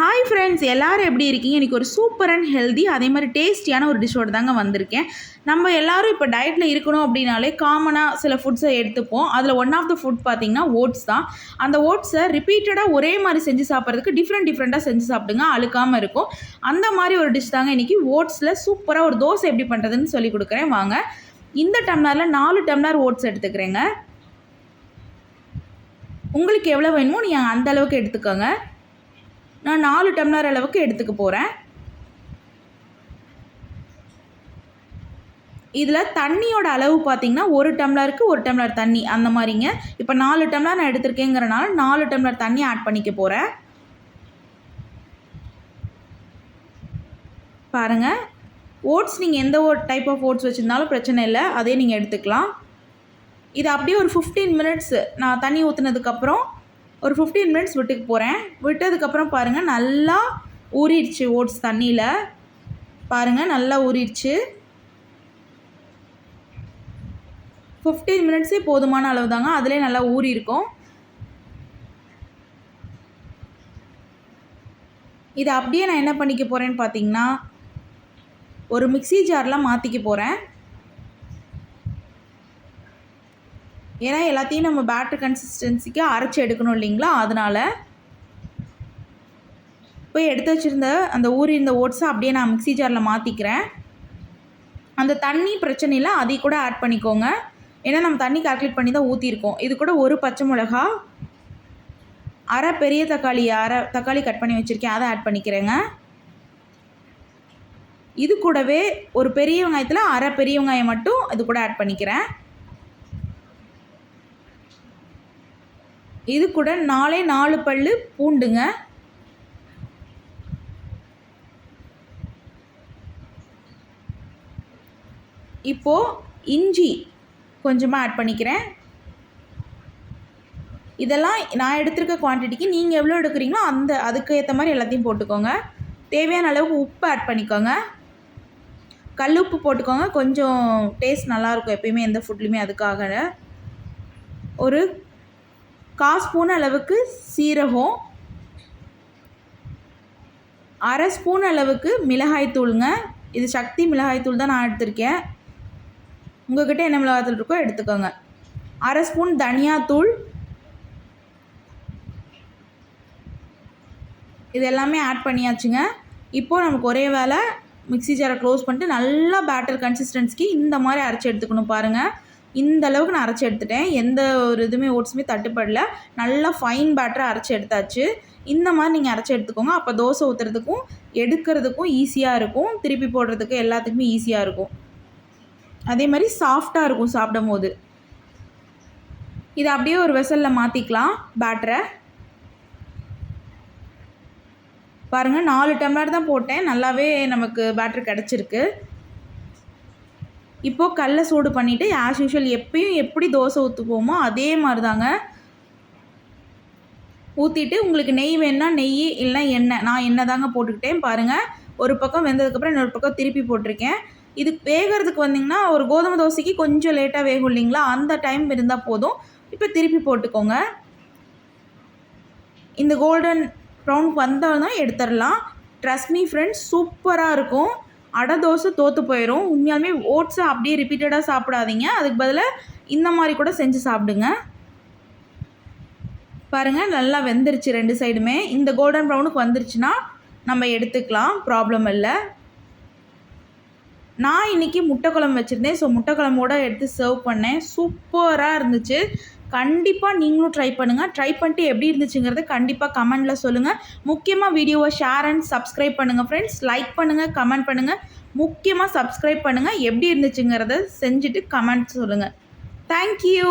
Hi friends, எல்லோரும் எப்படி இருக்கீங்க? இன்றைக்கி ஒரு சூப்பர் அண்ட் ஹெல்தி அதே மாதிரி டேஸ்டியான ஒரு டிஷ்ஷோடு தாங்க வந்திருக்கேன். நம்ம எல்லோரும் இப்போ டயட்டில் இருக்கணும் அப்படின்னாலே காமனாக சில ஃபுட்ஸை எடுத்துப்போம். அதில் ஒன் ஆஃப் த ஃபுட் பார்த்திங்கன்னா ஓட்ஸ் தான். அந்த ஓட்ஸை ரிப்பீட்டடாக ஒரே மாதிரி செஞ்சு சாப்பிட்றதுக்கு டிஃப்ரெண்ட்டாக செஞ்சு சாப்பிடுங்க, அழுக்காமல் இருக்கும். அந்த மாதிரி ஒரு டிஷ் தாங்க இன்றைக்கி. ஓட்ஸில் சூப்பராக ஒரு தோசை எப்படி பண்ணுறதுன்னு சொல்லி கொடுக்குறேன் வாங்க. இந்த டம்ளரில் 4 டம்ளர் ஓட்ஸ் எடுத்துக்கிறேங்க. உங்களுக்கு எவ்வளோ வேணுமோ நீங்கள் அந்த அளவுக்கு எடுத்துக்கோங்க. நான் 4 டம்ளர் அளவுக்கு எடுத்துக்க போகிறேன். இதில் தண்ணியோட அளவு பார்த்திங்கன்னா 1 டம்ளருக்கு 1 டம்ளர் தண்ணி அந்த மாதிரிங்க. இப்போ 4 டம்ளர் நான் எடுத்திருக்கேங்கிறனால 4 டம்ளர் தண்ணி ஆட் பண்ணிக்க போகிறேன். பாருங்கள், ஓட்ஸ் நீங்கள் எந்த டைப் ஆஃப் ஓட்ஸ் வச்சுருந்தாலும் பிரச்சனை இல்லை, அதே நீங்கள் எடுத்துக்கலாம். இது அப்படியே ஒரு 15 மினிட்ஸ் நான் தண்ணி ஊற்றுனதுக்கப்புறம் ஒரு 15 மினிட்ஸ் விட்டுக்கு போகிறேன். விட்டதுக்கப்புறம் பாருங்கள், நல்லா ஊறிடுச்சு ஓட்ஸ் தண்ணியில். பாருங்கள், நல்லா ஊறிடுச்சு. 15 மினிட்ஸே போதுமான அளவு தாங்க, அதிலே நல்லா ஊறி இருக்கும். இதை அப்படியே நான் என்ன பண்ணிக்க போகிறேன்னு பார்த்தீங்கன்னா, ஒரு மிக்ஸி ஜாரில் மாற்றிக்க போகிறேன். ஏன்னா எல்லாத்தையும் நம்ம பேட்டர் கன்சிஸ்டன்சிக்கு அரைச்சி எடுக்கணும் இல்லைங்களா, அதனால். போய் எடுத்து வச்சுருந்த அந்த ஊறியிருந்த ஓட்ஸை அப்படியே நான் மிக்ஸி ஜாரில் மாற்றிக்கிறேன். அந்த தண்ணி பிரச்சனை இல்லை, அதை கூட ஆட் பண்ணிக்கோங்க. ஏன்னா நம்ம தண்ணி கால்குலேட் பண்ணி தான் ஊற்றிருக்கோம். இது கூட ஒரு பச்சை மிளகா, அரை பெரிய தக்காளி, அரை தக்காளி கட் பண்ணி வச்சுருக்கேன், அதை ஆட் பண்ணிக்கிறேங்க. இது கூடவே ஒரு பெரிய வெங்காயத்தில் அரை பெரிய வெங்காயம் மட்டும் இது கூட ஆட் பண்ணிக்கிறேன். இது கூட 4 பல்லு பூண்டுங்க. இப்போது இஞ்சி கொஞ்சமாக ஆட் பண்ணிக்கிறேன். இதெல்லாம் நான் எடுத்துருக்க குவான்டிட்டிக்கு நீங்கள் எவ்வளோ எடுக்கிறீங்களோ அதுக்கு ஏற்ற மாதிரி எல்லாத்தையும் போட்டுக்கோங்க. தேவையான அளவுக்கு உப்பு ஆட் பண்ணிக்கோங்க. கல் உப்பு போட்டுக்கோங்க, கொஞ்சம் டேஸ்ட் நல்லாயிருக்கும் எப்பயுமே எந்த ஃபுட்லேயுமே. அதுக்காக ஒரு 1/4 ஸ்பூன் அளவுக்கு சீரகம், அரை ஸ்பூன் அளவுக்கு மிளகாய் தூளுங்க. இது சக்தி மிளகாய் தூள் தான் நான் எடுத்திருக்கேன். உங்கள்கிட்ட என்ன மிளகாய் தூள் இருக்கோ எடுத்துக்கோங்க. அரை ஸ்பூன் தனியாத்தூள். இது எல்லாமே ஆட் பண்ணியாச்சுங்க. இப்போது நமக்கு ஒரே வேலை மிக்ஸி ஜாரை க்ளோஸ் பண்ணிட்டு நல்லா பேட்டர் கன்சிஸ்டன்சிக்கு இந்த மாதிரி அரைச்சி எடுத்துக்கணும். பாருங்கள், இந்த அளவுக்கு நான் அரைச்சி எடுத்துட்டேன். எந்த ஒரு இதுவுமே ஓட்ஸுமே தட்டுப்படல. நல்லா ஃபைன் பேட்டராக அரைச்சி எடுத்தாச்சு. இந்த மாதிரி நீங்கள் அரைச்சி எடுத்துக்கோங்க. அப்போ தோசை ஊற்றுறதுக்கும் எடுக்கிறதுக்கும் ஈஸியாக இருக்கும், திருப்பி போடுறதுக்கு எல்லாத்துக்குமே ஈஸியாக இருக்கும். அதே மாதிரி சாஃப்டாக இருக்கும் சாப்பிடும் போது. இதை அப்படியே ஒரு வெசலில் மாற்றிக்கலாம் பேட்டரை. பாருங்கள், 4 டம்ளர் தான் போட்டேன், நல்லாவே நமக்கு பேட்டர் கிடச்சிருக்கு. இப்போது கல்லை சூடு பண்ணிவிட்டு ஆஸ் யூஷுவல் எப்பயும் எப்படி தோசை ஊற்றுப்போமோ அதே மாதிரி தாங்க ஊற்றிட்டு, உங்களுக்கு நெய் வேணுன்னா நெய், இல்லைனா எண்ணெய். நான் எண்ணெய் தாங்க போட்டுக்கிட்டேன். பாருங்கள், ஒரு பக்கம் வெந்ததுக்கப்புறம் இன்னொரு பக்கம் திருப்பி போட்டிருக்கேன். இது வேகிறதுக்கு வந்திங்கன்னா ஒரு கோதுமை தோசைக்கு கொஞ்சம் லேட்டாக வேகும் இல்லைங்களா, அந்த டைம் இருந்தால் போதும். இப்போ திருப்பி போட்டுக்கோங்க. இந்த கோல்டன் ப்ரௌனுக்கு வந்தால் எடுத்துடலாம். ட்ரஸ்ட் மீ ஃப்ரெண்ட்ஸ், சூப்பராக இருக்கும். அடை தோசை தோற்று போயிடும். உண்மையாலுமே ஓட்ஸை அப்படியே ரிப்பீட்டடாக சாப்பிடாதீங்க, அதுக்கு பதிலாக இந்த மாதிரி கூட செஞ்சு சாப்பிடுங்க. பாருங்கள், நல்லா வெந்துருச்சு 2 சைடுமே. இந்த கோல்டன் ப்ரௌனுக்கு வந்துருச்சுன்னா நம்ம எடுத்துக்கலாம், ப்ராப்ளம் இல்லை. நான் இன்றைக்கி முட்டை குழம்பு வச்சுருந்தேன். ஸோ முட்டை குழம்போடு எடுத்து சர்வ் பண்ணேன். சூப்பராக இருந்துச்சு. கண்டிப்பாக நீங்களும் ட்ரை பண்ணுங்கள். ட்ரை பண்ணிட்டு எப்படி இருந்துச்சுங்கிறத கண்டிப்பாக கமெண்டில் சொல்லுங்கள். முக்கியமாக வீடியோவை ஷேர் அண்ட் சப்ஸ்கிரைப் பண்ணுங்கள் ஃப்ரெண்ட்ஸ். லைக் பண்ணுங்கள், கமெண்ட் பண்ணுங்கள். முக்கியமாக சப்ஸ்கிரைப் பண்ணுங்கள். எப்படி இருந்துச்சுங்கிறத செஞ்சுட்டு கமெண்ட் சொல்லுங்கள். தேங்க்யூ.